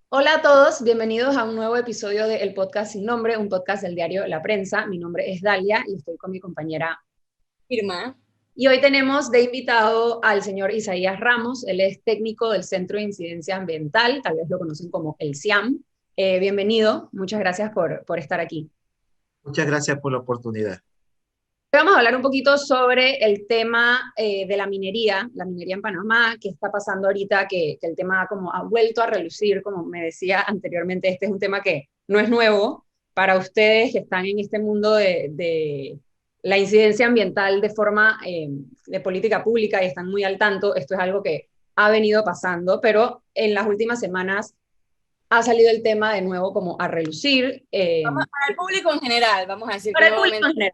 Hola a todos, bienvenidos a un nuevo episodio de El Podcast Sin Nombre, un podcast del diario La Prensa. Mi nombre es Dalia y estoy con mi compañera. Irma. Y hoy tenemos de invitado al señor Isaías Ramos. Él es técnico del Centro de Incidencia Ambiental, tal vez lo conocen como el CIAM. Bienvenido, muchas gracias por estar aquí. Muchas gracias por la oportunidad. Hoy vamos a hablar un poquito sobre el tema de la minería en Panamá, qué está pasando ahorita, que el tema como ha vuelto a relucir, como me decía anteriormente, este es un tema que no es nuevo para ustedes que están en este mundo de la incidencia ambiental de forma de política pública y están muy al tanto, esto es algo que ha venido pasando, pero en las últimas semanas ha salido el tema de nuevo como a relucir. Para el público en general, vamos a decir que Para el público nuevamente en general.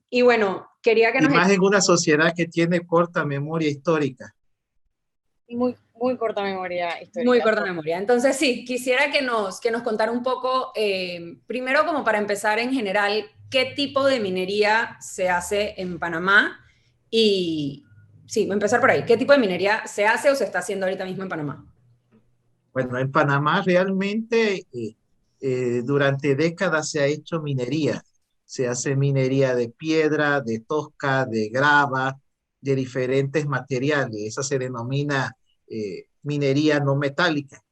Y bueno, quería que Y nos... más en una sociedad que tiene corta memoria histórica. muy, muy corta memoria Muy histórica. corta memoria. Entonces, sí, quisiera que nos contara un poco, primero como para empezar en general, qué tipo de minería se hace en Panamá y, sí, empezar por ahí, qué tipo de minería se hace o se está haciendo ahorita mismo en Panamá. Bueno, en Panamá realmente durante décadas se ha hecho minería. Se hace minería de piedra, de tosca, de grava, de diferentes materiales. Esa se denomina minería no metálica.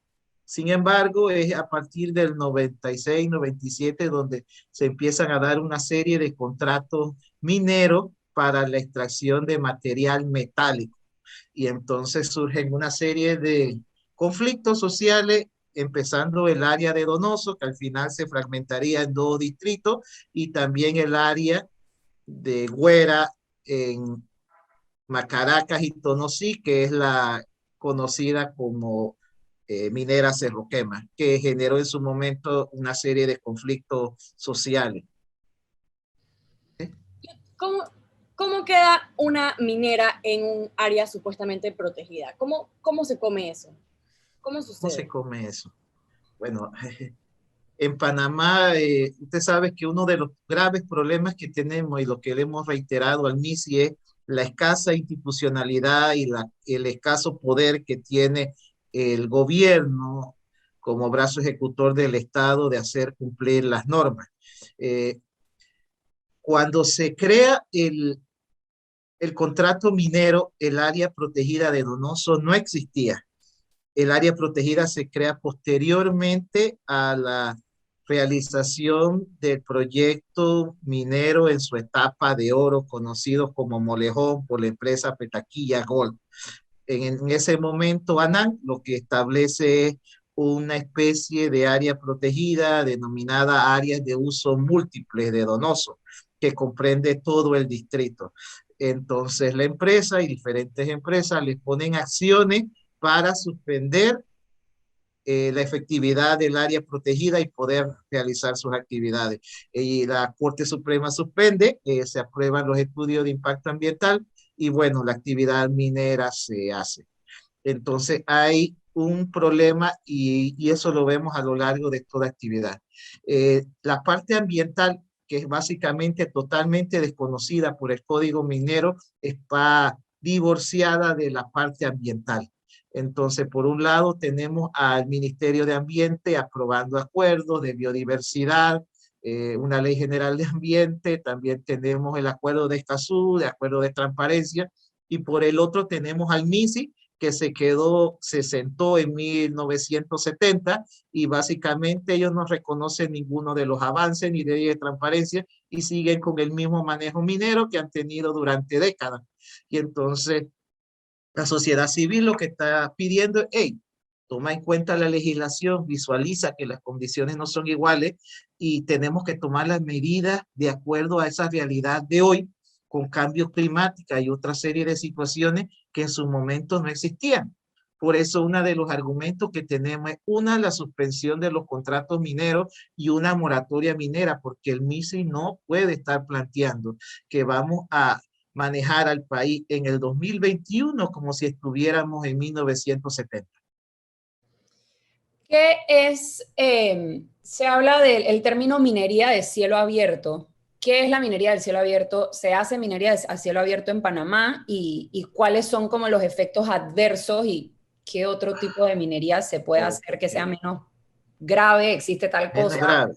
Sin embargo, es a partir del 96, 97 donde se empiezan a dar una serie de contratos mineros para la extracción de material metálico. Y entonces surgen una serie de conflictos sociales, empezando el área de Donoso, que al final se fragmentaría en dos distritos, y también el área de Güera en Macaracas y Tonosí, que es la conocida como minera Cerro Quema, que generó en su momento una serie de conflictos sociales. ¿Cómo, ¿Cómo queda una minera en un área supuestamente protegida? ¿Cómo se come eso? ¿Cómo ¿Cómo se sucede? come eso? Bueno, en Panamá, usted sabe que uno de los graves problemas que tenemos y lo que le hemos reiterado al MISI es la escasa institucionalidad y el escaso poder que tiene el gobierno como brazo ejecutor del Estado de hacer cumplir las normas. Eh, Cuando se crea el contrato minero, el área protegida de Donoso no existía. El área protegida se crea posteriormente a la realización del proyecto minero en su etapa de oro, conocido como Molejón por la empresa Petaquilla Gold. En ese momento, ANAN lo que establece es una especie de área protegida denominada áreas de uso múltiple de Donoso, que comprende todo el distrito. Entonces, la empresa y diferentes empresas les ponen acciones para suspender la efectividad del área protegida y poder realizar sus actividades. Y la Corte Suprema suspende, se aprueban los estudios de impacto ambiental y bueno, la actividad minera se hace. Entonces hay un problema y eso lo vemos a lo largo de toda actividad. La parte ambiental, que es básicamente totalmente desconocida por el Código Minero, está divorciada de la parte ambiental. Entonces, por un lado, tenemos al Ministerio de Ambiente aprobando acuerdos de biodiversidad, una ley general de ambiente, también tenemos el acuerdo de Escazú, de acuerdo de transparencia, y por el otro tenemos al MISI, que se sentó en 1970 y básicamente ellos no reconocen ninguno de los avances ni ley de transparencia y siguen con el mismo manejo minero que han tenido durante décadas. Y entonces la sociedad civil lo que está pidiendo es, hey, toma en cuenta la legislación, visualiza que las condiciones no son iguales y tenemos que tomar las medidas de acuerdo a esa realidad de hoy con cambios climáticos y otra serie de situaciones que en su momento no existían. Por eso uno de los argumentos que tenemos es una, la suspensión de los contratos mineros y una moratoria minera, porque el MISI no puede estar planteando que vamos a manejar al país en el 2021 como si estuviéramos en 1970. ¿Qué es, se habla del término minería de cielo abierto? ¿Qué es la minería del cielo abierto? ¿Se hace minería a cielo abierto en Panamá? Y cuáles son como los efectos adversos y qué otro tipo de minería se puede hacer que sea Ok, menos grave, existe tal menos cosa. grave.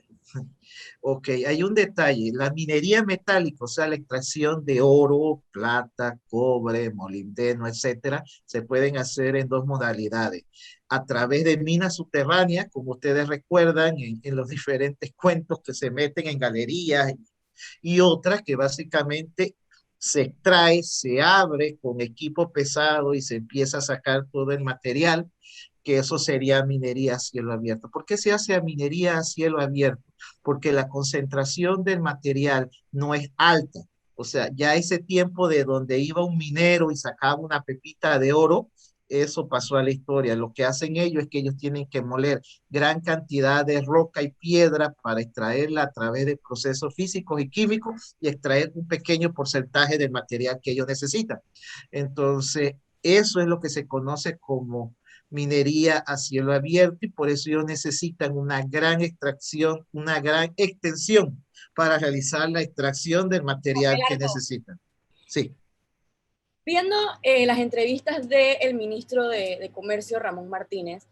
Ok, hay un detalle. La minería metálica, o sea, la extracción de oro, plata, cobre, molibdeno, etcétera, se pueden hacer en dos modalidades. A través de minas subterráneas, como ustedes recuerdan en los diferentes cuentos que se meten en galerías, y otras que básicamente se extrae, se abre con equipo pesado y se empieza a sacar todo el material, que eso sería minería a cielo abierto. ¿Por qué se hace a minería a cielo abierto? Porque la concentración del material no es alta. O sea, ya ese tiempo de donde iba un minero y sacaba una pepita de oro, eso pasó a la historia. Lo que hacen ellos es que ellos tienen que moler gran cantidad de roca y piedra para extraerla a través de procesos físicos y químicos y extraer un pequeño porcentaje del material que ellos necesitan. Entonces, eso es lo que se conoce como minería a cielo abierto y por eso ellos necesitan una gran extracción, una gran extensión para realizar la extracción del material que necesitan. Sí. Viendo las entrevistas del ministro de Comercio, Ramón Martínez,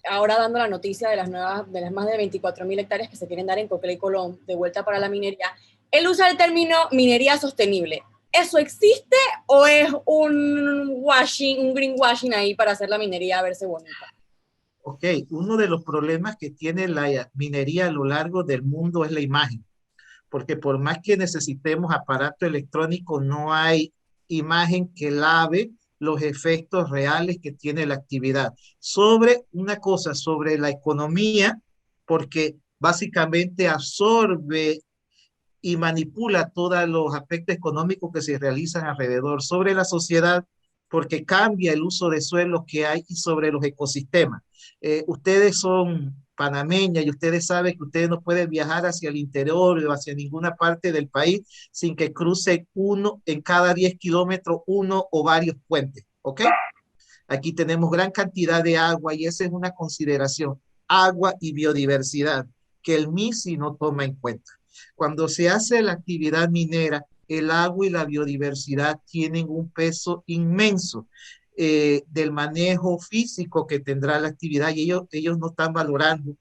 ahora dando la noticia de de las más de 24.000 hectáreas que se quieren dar en Coclé y Colón, de vuelta para la minería, él usa el término minería sostenible. ¿Eso existe o es un washing, un greenwashing ahí para hacer la minería a verse bonita? Ok, uno de los problemas que tiene la minería a lo largo del mundo es la imagen, porque por más que necesitemos aparato electrónico, no hay imagen que lave los efectos reales que tiene la actividad. Sobre una cosa, sobre la economía, porque básicamente absorbe y manipula todos los aspectos económicos que se realizan alrededor, sobre la sociedad, porque cambia el uso de suelos que hay y sobre los ecosistemas. Ustedes son panameñas y ustedes saben que ustedes no pueden viajar hacia el interior o hacia ninguna parte del país sin que cruce uno en cada 10 kilómetros, uno o varios puentes, ¿ok? Aquí tenemos gran cantidad de agua y esa es una consideración, agua y biodiversidad, que el MISI no toma en cuenta. Cuando se hace la actividad minera, el agua y la biodiversidad tienen un peso inmenso del manejo físico que tendrá la actividad y ellos no están valorando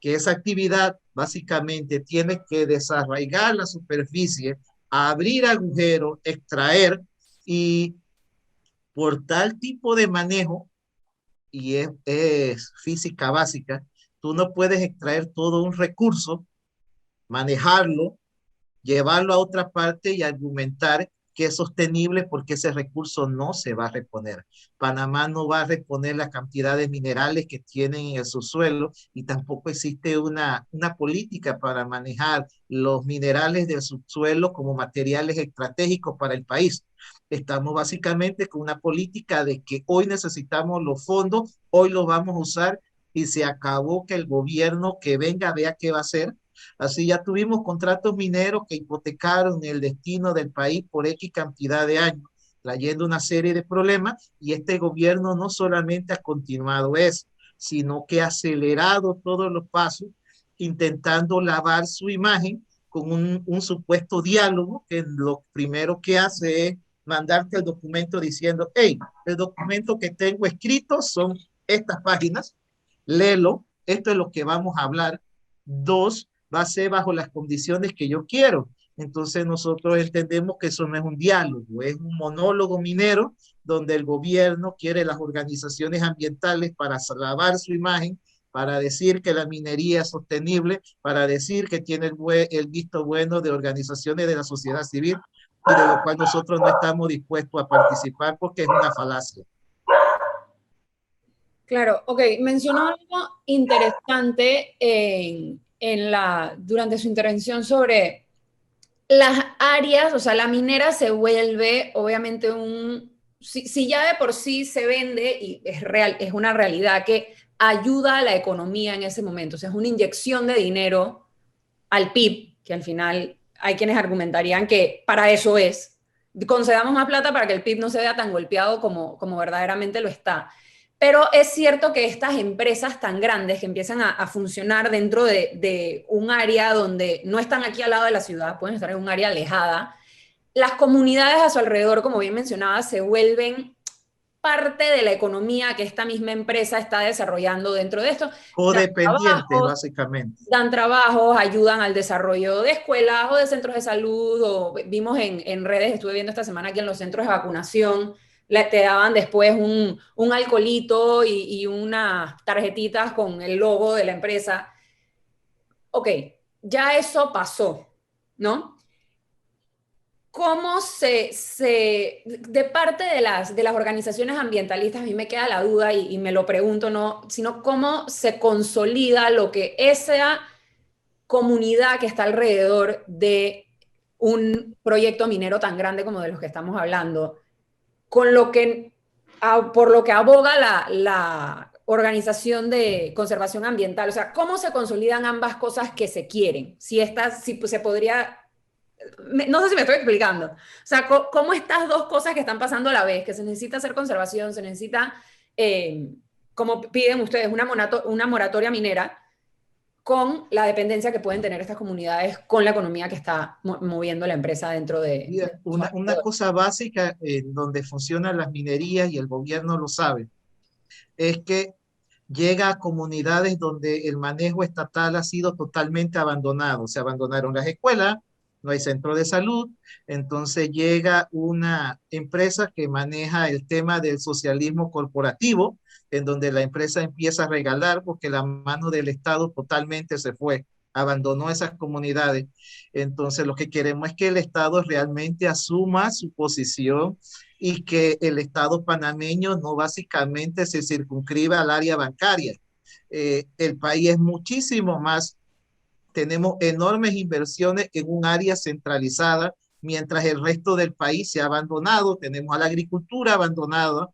que esa actividad básicamente tiene que desarraigar la superficie, abrir agujeros, extraer y por tal tipo de manejo, y es física básica, tú no puedes extraer todo un recurso, manejarlo, llevarlo a otra parte y argumentar que es sostenible porque ese recurso no se va a reponer. Panamá no va a reponer la cantidad de minerales que tienen en el subsuelo y tampoco existe una política para manejar los minerales del subsuelo como materiales estratégicos para el país. Estamos básicamente con una política de que hoy necesitamos los fondos, hoy los vamos a usar y se acabó que el gobierno que venga vea qué va a hacer. Así ya tuvimos contratos mineros que hipotecaron el destino del país por X cantidad de años, trayendo una serie de problemas y este gobierno no solamente ha continuado eso, sino que ha acelerado todos los pasos intentando lavar su imagen con un supuesto diálogo que lo primero que hace es mandarte el documento diciendo, hey, el documento que tengo escrito son estas páginas, léelo, esto es lo que vamos a hablar. Dos, va a ser bajo las condiciones que yo quiero. Entonces nosotros entendemos que eso no es un diálogo, es un monólogo minero donde el gobierno quiere las organizaciones ambientales para lavar su imagen, para decir que la minería es sostenible, para decir que tiene el visto bueno de organizaciones de la sociedad civil y de lo cual nosotros no estamos dispuestos a participar porque es una falacia. Claro, ok, mencionó algo interesante durante su intervención sobre las áreas, o sea, la minera se vuelve obviamente si ya de por sí se vende y es real, es una realidad que ayuda a la economía en ese momento, o sea, es una inyección de dinero al PIB, que al final hay quienes argumentarían que para eso es. Concedamos más plata para que el PIB no se vea tan golpeado como verdaderamente lo está. Pero es cierto que estas empresas tan grandes que empiezan a funcionar dentro de un área donde no están aquí al lado de la ciudad, pueden estar en un área alejada, las comunidades a su alrededor, como bien mencionaba, se vuelven parte de la economía que esta misma empresa está desarrollando dentro de esto. Codependientes, básicamente. Dan trabajos, ayudan al desarrollo de escuelas o de centros de salud, o vimos en redes, estuve viendo esta semana que en los centros de vacunación te daban después un alcoholito y unas tarjetitas con el logo de la empresa. Ok, ya eso pasó, ¿no? ¿Cómo de parte de las organizaciones ambientalistas, a mí me queda la duda y me lo pregunto, no, sino cómo se consolida lo que esa comunidad que está alrededor de un proyecto minero tan grande como de los que estamos hablando, con lo que, por lo que aboga la organización de conservación ambiental. O sea, ¿cómo se consolidan ambas cosas que se quieren? Si pues, se podría, no sé si me estoy explicando. O sea, ¿cómo estas dos cosas que están pasando a la vez, que se necesita hacer conservación, se necesita, como piden ustedes, una moratoria minera, con la dependencia que pueden tener estas comunidades con la economía que está moviendo la empresa dentro de Mira, una cosa básica en donde funcionan las minerías y el gobierno lo sabe, es que llega a comunidades donde el manejo estatal ha sido totalmente abandonado. Se abandonaron las escuelas, no hay centro de salud, entonces llega una empresa que maneja el tema del socialismo corporativo, en donde la empresa empieza a regalar porque la mano del Estado totalmente se fue, abandonó esas comunidades. Entonces lo que queremos es que el Estado realmente asuma su posición y que el Estado panameño no básicamente se circunscriba al área bancaria. El país es muchísimo más, tenemos enormes inversiones en un área centralizada, mientras el resto del país se ha abandonado, tenemos a la agricultura abandonada,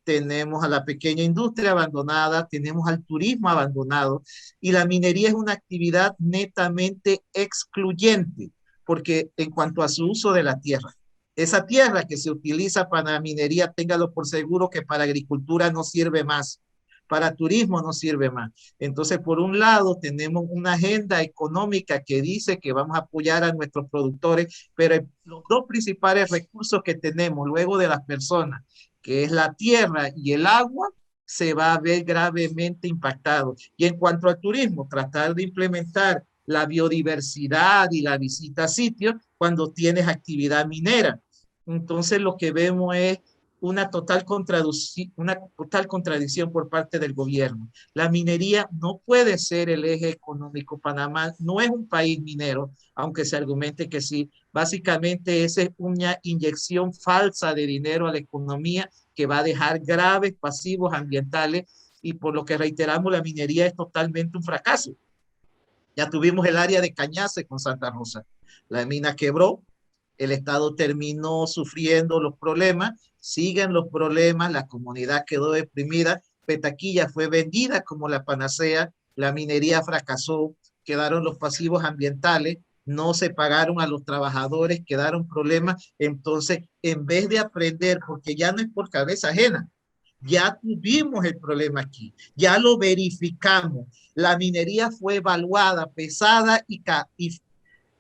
tenemos a la pequeña industria abandonada, tenemos al turismo abandonado, y la minería es una actividad netamente excluyente, porque en cuanto a su uso de la tierra, esa tierra que se utiliza para minería, téngalo por seguro que para agricultura no sirve más, para turismo no sirve más. Entonces, por un lado, tenemos una agenda económica que dice que vamos a apoyar a nuestros productores, pero los dos principales recursos que tenemos luego de las personas, que es la tierra y el agua, se va a ver gravemente impactado. Y en cuanto al turismo, tratar de implementar la biodiversidad y la visita a sitios cuando tienes actividad minera. Entonces lo que vemos es una total contradicción por parte del gobierno. La minería no puede ser el eje económico. Panamá no es un país minero, aunque se argumente que sí. Básicamente esa es una inyección falsa de dinero a la economía que va a dejar graves pasivos ambientales, y por lo que reiteramos, la minería es totalmente un fracaso. Ya tuvimos el área de Cañace con Santa Rosa. La mina quebró, el Estado terminó sufriendo los problemas, siguen los problemas, la comunidad quedó deprimida, Petaquilla fue vendida como la panacea, la minería fracasó, quedaron los pasivos ambientales, no se pagaron a los trabajadores, quedaron problemas. Entonces, en vez de aprender, porque ya no es por cabeza ajena, ya tuvimos el problema aquí, ya lo verificamos, la minería fue evaluada, pesada y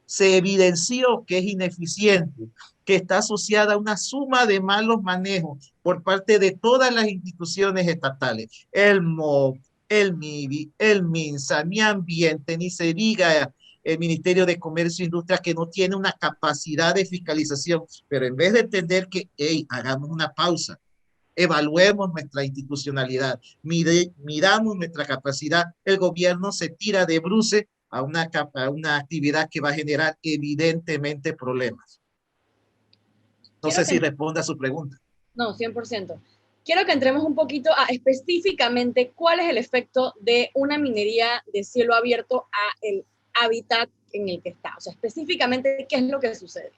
se evidenció que es ineficiente, que está asociada a una suma de malos manejos por parte de todas las instituciones estatales, el MOB, el MIBI, el MINSA, ni Ambiente, ni se diga el Ministerio de Comercio e Industria, que no tiene una capacidad de fiscalización. Pero en vez de entender que, hey, hagamos una pausa, evaluemos nuestra institucionalidad, miramos nuestra capacidad, el gobierno se tira de bruces a una actividad que va a generar evidentemente problemas. No sé si responde a su pregunta. No, 100%. Quiero que entremos un poquito a específicamente cuál es el efecto de una minería de cielo abierto a el hábitat en el que está. O sea, específicamente, ¿qué es lo que sucede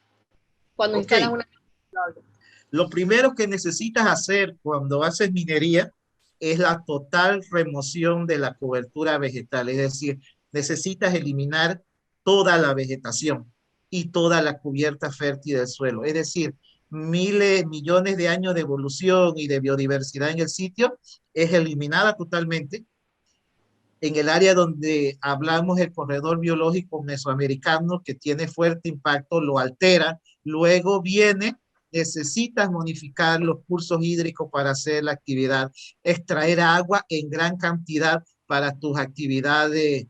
cuando instalas una minería? Lo primero que necesitas hacer cuando haces minería es la total remoción de la cobertura vegetal, es decir, necesitas eliminar toda la vegetación y toda la cubierta fértil del suelo, es decir, miles, millones de años de evolución y de biodiversidad en el sitio es eliminada totalmente. En el área donde hablamos del corredor biológico mesoamericano, que tiene fuerte impacto, lo altera. Luego viene necesitas modificar los cursos hídricos para hacer la actividad, extraer agua en gran cantidad para tus actividades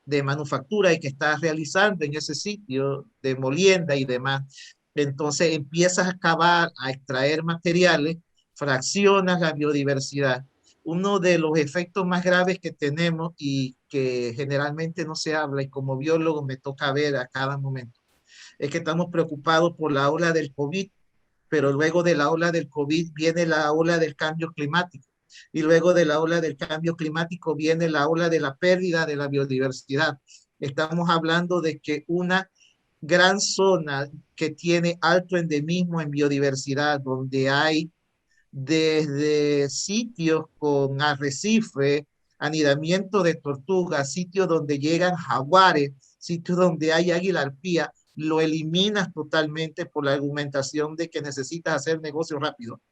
de manufactura y que estás realizando en ese sitio de molienda y demás. Entonces empiezas a cavar, a extraer materiales, fraccionas la biodiversidad. Uno de los efectos más graves que tenemos y que generalmente no se habla y como biólogo me toca ver a cada momento, es que estamos preocupados por la ola del COVID, pero luego de la ola del COVID viene la ola del cambio climático y luego de la ola del cambio climático viene la ola de la pérdida de la biodiversidad. Estamos hablando de que una gran zona que tiene alto endemismo en biodiversidad, donde hay desde sitios con arrecife, anidamiento de tortugas, sitios donde llegan jaguares, sitios donde hay águila arpía, lo eliminas totalmente por la argumentación de que necesitas hacer negocio rápido,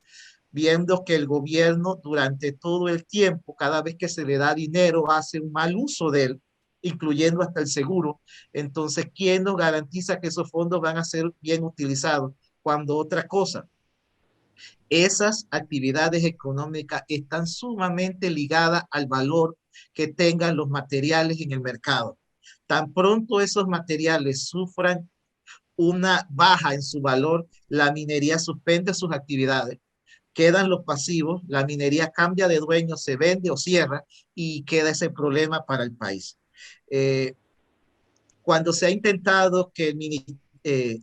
viendo que el gobierno durante todo el tiempo, cada vez que se le da dinero, hace un mal uso de él, incluyendo hasta el seguro. Entonces, ¿quién nos garantiza que esos fondos van a ser bien utilizados? Cuando otra cosa, esas actividades económicas están sumamente ligadas al valor que tengan los materiales en el mercado. Tan pronto esos materiales sufran una baja en su valor, la minería suspende sus actividades, quedan los pasivos, la minería cambia de dueño, se vende o cierra y queda ese problema para el país. Eh, Cuando se ha intentado que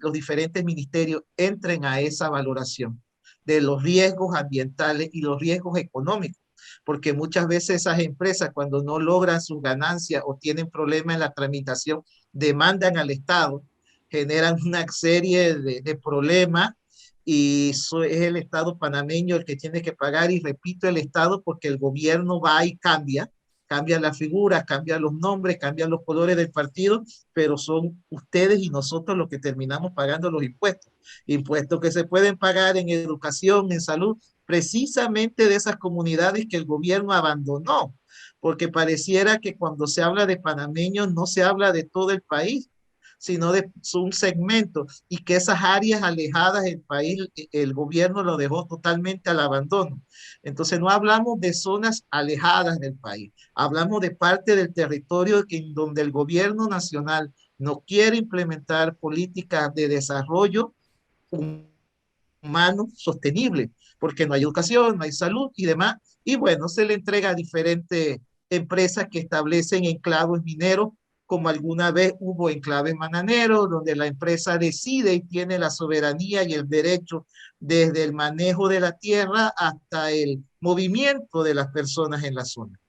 los diferentes ministerios entren a esa valoración de los riesgos ambientales y los riesgos económicos, porque muchas veces esas empresas cuando no logran sus ganancias o tienen problemas en la tramitación, demandan al Estado, generan una serie de problemas y eso es el Estado panameño el que tiene que pagar y repito el Estado porque el gobierno va y cambia las figuras, cambia los nombres, cambia los colores del partido, pero son ustedes y nosotros los que terminamos pagando los impuestos. Impuestos que se pueden pagar en educación, en salud, precisamente de esas comunidades que el gobierno abandonó, porque pareciera que cuando se habla de panameños no se habla de todo el país, sino de un segmento y que esas áreas alejadas del país, el gobierno lo dejó totalmente al abandono. Entonces no hablamos de zonas alejadas del país, hablamos de parte del territorio en donde el gobierno nacional no quiere implementar políticas de desarrollo humano sostenible, porque no hay educación, no hay salud y demás. Y bueno, se le entrega a diferentes empresas que establecen enclaves mineros, como alguna vez hubo enclaves bananeros, donde la empresa decide y tiene la soberanía y el derecho desde el manejo de la tierra hasta el movimiento de las personas en la zona.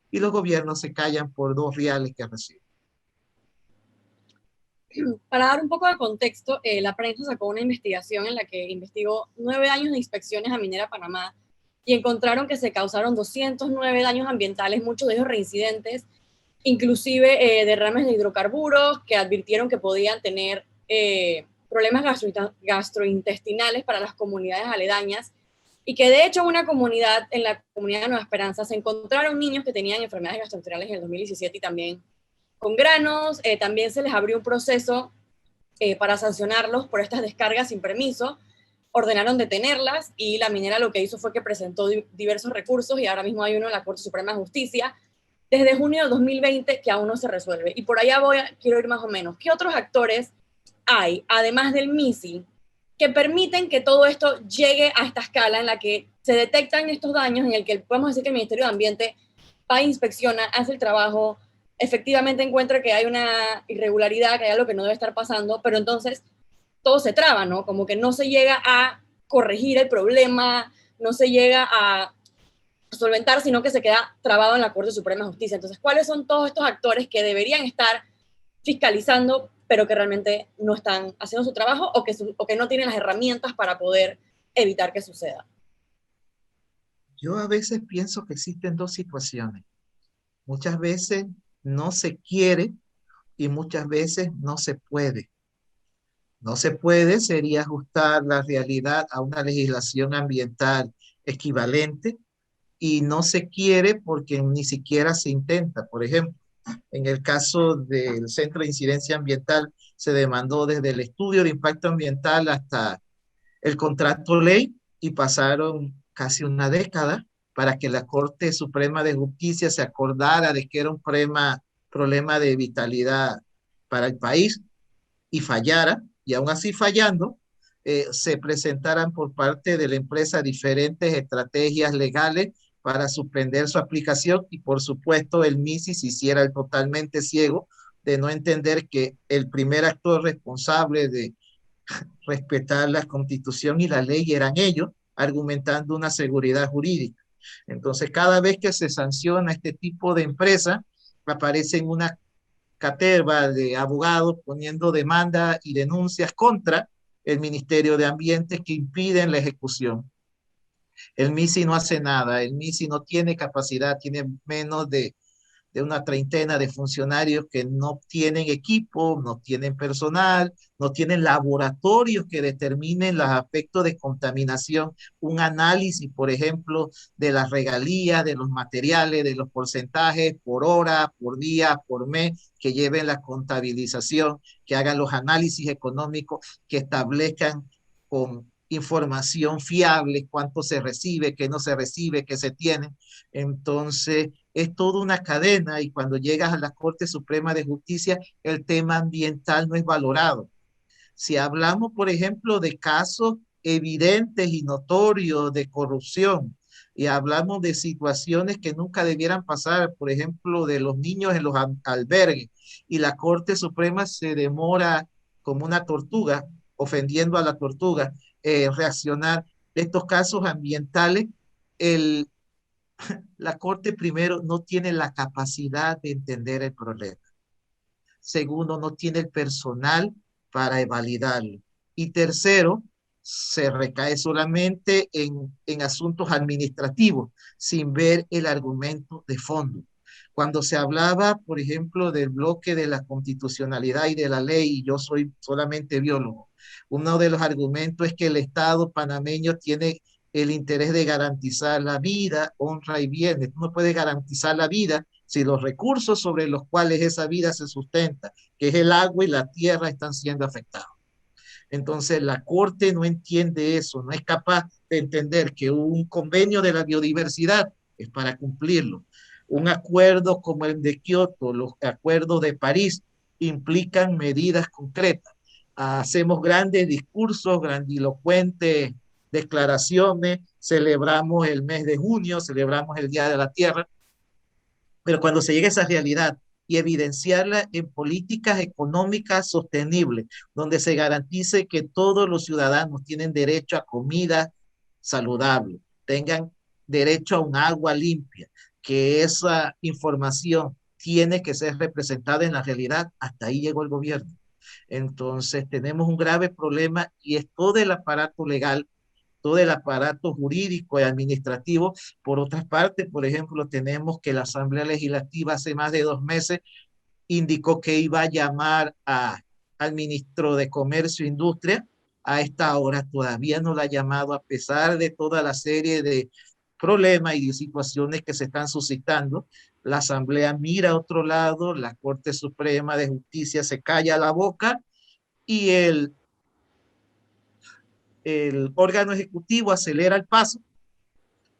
Y los gobiernos se callan por 2 reales que reciben. Para dar un poco de contexto, la prensa sacó una investigación en la que investigó 9 años de inspecciones a Minera Panamá y encontraron que se causaron 209 daños ambientales, muchos de ellos reincidentes, inclusive derrames de hidrocarburos que advirtieron que podían tener problemas gastrointestinales para las comunidades aledañas y que de hecho en la comunidad de Nueva Esperanza se encontraron niños que tenían enfermedades gastrointestinales en el 2017 y también con granos. También se les abrió un proceso para sancionarlos por estas descargas sin permiso. Ordenaron detenerlas y la minera lo que hizo fue que presentó diversos recursos y ahora mismo hay uno en la Corte Suprema de Justicia desde junio del 2020 que aún no se resuelve. Y por allá quiero ir más o menos. ¿Qué otros actores hay, además del MISI, que permiten que todo esto llegue a esta escala en la que se detectan estos daños, en el que podemos decir que el Ministerio de Ambiente va, inspecciona, hace el trabajo, efectivamente encuentra que hay una irregularidad, que hay algo que no debe estar pasando, pero entonces todo se traba, ¿no? Como que no se llega a corregir el problema, no se llega a solventar, sino que se queda trabado en la Corte Suprema de Justicia. Entonces, ¿cuáles son todos estos actores que deberían estar fiscalizando, pero que realmente no están haciendo su trabajo o que no tienen las herramientas para poder evitar que suceda? Yo a veces pienso que existen 2 situaciones. Muchas veces no se quiere y muchas veces no se puede. No se puede sería ajustar la realidad a una legislación ambiental equivalente y no se quiere porque ni siquiera se intenta. Por ejemplo, en el caso del Centro de Incidencia Ambiental se demandó desde el estudio de impacto ambiental hasta el contrato ley y pasaron casi una década para que la Corte Suprema de Justicia se acordara de que era un problema de vitalidad para el país y fallara, y aún así fallando, se presentaran por parte de la empresa diferentes estrategias legales para suspender su aplicación y por supuesto el MISI se hiciera el totalmente ciego de no entender que el primer actor responsable de respetar la constitución y la ley eran ellos, argumentando una seguridad jurídica. Entonces, cada vez que se sanciona este tipo de empresa, aparecen una caterva de abogados poniendo demanda y denuncias contra el Ministerio de Ambiente que impiden la ejecución. El MISI no hace nada, el MISI no tiene capacidad, tiene menos de una treintena de funcionarios que no tienen equipo, no tienen personal, no tienen laboratorios que determinen los aspectos de contaminación, un análisis, por ejemplo, de las regalías, de los materiales, de los porcentajes por hora, por día, por mes, que lleven la contabilización, que hagan los análisis económicos, que establezcan con información fiable cuánto se recibe, qué no se recibe, qué se tiene. Entonces, es toda una cadena y cuando llegas a la Corte Suprema de Justicia, el tema ambiental no es valorado. Si hablamos, por ejemplo, de casos evidentes y notorios de corrupción y hablamos de situaciones que nunca debieran pasar, por ejemplo, de los niños en los albergues y la Corte Suprema se demora como una tortuga, ofendiendo a la tortuga, reaccionar. Estos casos ambientales, el, la Corte primero no tiene la capacidad de entender el problema. Segundo, no tiene el personal para validarlo. Y tercero, se recae solamente en asuntos administrativos, sin ver el argumento de fondo. Cuando se hablaba, por ejemplo, del bloque de la constitucionalidad y de la ley, y yo soy solamente biólogo, uno de los argumentos es que el Estado panameño tiene el interés de garantizar la vida, honra y bienes. Tú no puedes garantizar la vida si los recursos sobre los cuales esa vida se sustenta, que es el agua y la tierra, están siendo afectados. Entonces la Corte no entiende eso, no es capaz de entender que un convenio de la biodiversidad es para cumplirlo. Un acuerdo como el de Kioto, los acuerdos de París, implican medidas concretas. Hacemos grandes discursos, grandilocuentes declaraciones, celebramos el mes de junio, celebramos el Día de la Tierra, pero cuando se llega a esa realidad y evidenciarla en políticas económicas sostenibles, donde se garantice que todos los ciudadanos tienen derecho a comida saludable, tengan derecho a un agua limpia, que esa información tiene que ser representada en la realidad, hasta ahí llegó el gobierno. Entonces tenemos un grave problema y es todo el aparato legal, todo el aparato jurídico y administrativo. Por otra parte, por ejemplo, tenemos que la Asamblea Legislativa hace más de 2 meses indicó que iba a llamar al ministro de Comercio e Industria. A esta hora todavía no la ha llamado, a pesar de toda la serie de problemas y de situaciones que se están suscitando. La Asamblea mira a otro lado, la Corte Suprema de Justicia se calla la boca y el órgano ejecutivo acelera el paso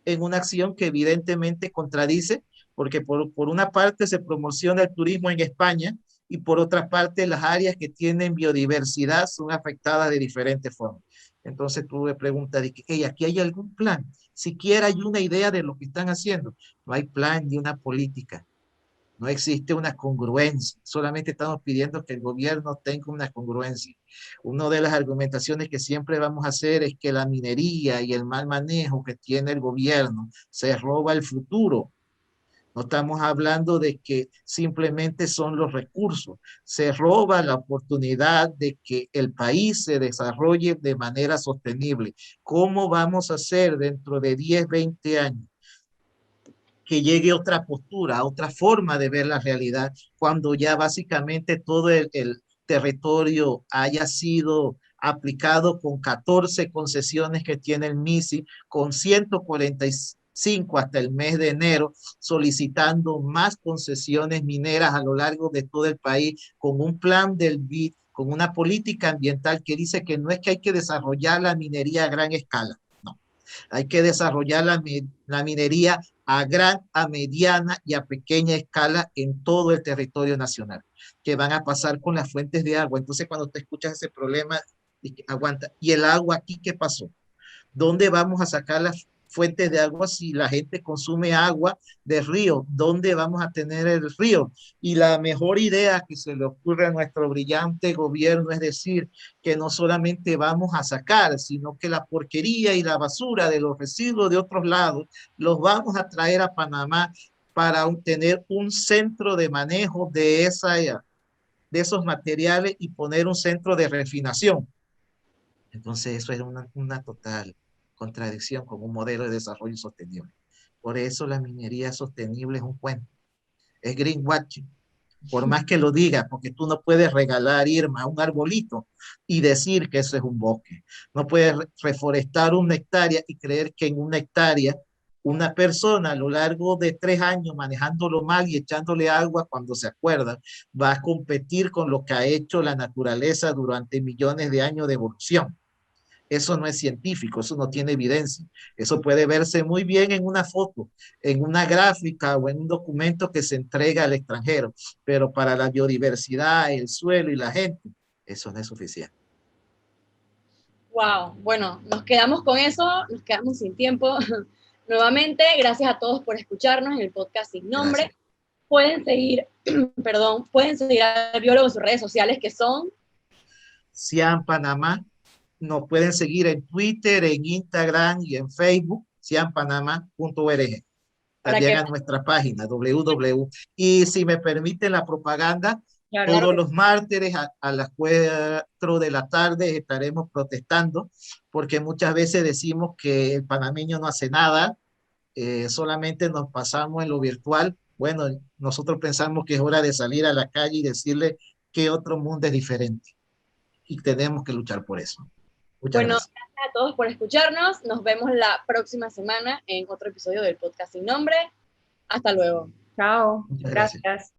en una acción que evidentemente contradice, porque por una parte se promociona el turismo en España y por otra parte las áreas que tienen biodiversidad son afectadas de diferentes formas. Entonces tú me preguntas, hey, ¿aquí hay algún plan? Siquiera hay una idea de lo que están haciendo. No hay plan ni una política. No existe una congruencia, solamente estamos pidiendo que el gobierno tenga una congruencia. Una de las argumentaciones que siempre vamos a hacer es que la minería y el mal manejo que tiene el gobierno se roba el futuro. No estamos hablando de que simplemente son los recursos, se roba la oportunidad de que el país se desarrolle de manera sostenible. ¿Cómo vamos a hacer dentro de 10, 20 años? Que llegue otra postura, otra forma de ver la realidad, cuando ya básicamente todo el territorio haya sido aplicado con 14 concesiones que tiene el MISI, con 145 hasta el mes de enero, solicitando más concesiones mineras a lo largo de todo el país, con un plan del BID, con una política ambiental que dice que no es que hay que desarrollar la minería a gran escala, no, hay que desarrollar la minería a gran, a mediana y a pequeña escala en todo el territorio nacional, que van a pasar con las fuentes de agua. Entonces, cuando te escuchas ese problema, aguanta. ¿Y el agua aquí qué pasó? ¿Dónde vamos a sacar las fuentes de agua si la gente consume agua de río? ¿Dónde vamos a tener el río? Y la mejor idea que se le ocurre a nuestro brillante gobierno es decir que no solamente vamos a sacar, sino que la porquería y la basura de los residuos de otros lados los vamos a traer a Panamá para tener un centro de manejo de esos materiales y poner un centro de refinación. Entonces eso es una total contradicción con un modelo de desarrollo sostenible. Por eso la minería sostenible es un cuento, es greenwashing. Por más que lo diga, porque tú no puedes regalar, Irma, un arbolito y decir que eso es un bosque. No puedes reforestar una hectárea y creer que en una hectárea una persona a lo largo de 3 años manejándolo mal y echándole agua cuando se acuerda, va a competir con lo que ha hecho la naturaleza durante millones de años de evolución. Eso no es científico, eso no tiene evidencia. Eso puede verse muy bien en una foto, en una gráfica o en un documento que se entrega al extranjero, pero para la biodiversidad, el suelo y la gente, eso no es suficiente. Wow, bueno, nos quedamos con eso, nos quedamos sin tiempo. Nuevamente, gracias a todos por escucharnos en el podcast Sin Nombre. Gracias. Pueden seguir, pueden seguir al biólogo en sus redes sociales que son Cian Panamá. Nos pueden seguir en Twitter, en Instagram y en Facebook, cianpanamá.org. para También que... a nuestra página www. Y si me permiten la propaganda, Claro, todos los martes a las 4 de la tarde estaremos protestando, porque muchas veces decimos que el panameño no hace nada, solamente nos pasamos en lo virtual. Bueno, nosotros pensamos que es hora de salir a la calle y decirle que otro mundo es diferente. Y tenemos que luchar por eso. Muchas bueno, gracias. gracias a todos por escucharnos. Nos vemos la próxima semana en otro episodio del podcast Sin Nombre. Hasta luego. Chao, Muchas gracias. gracias.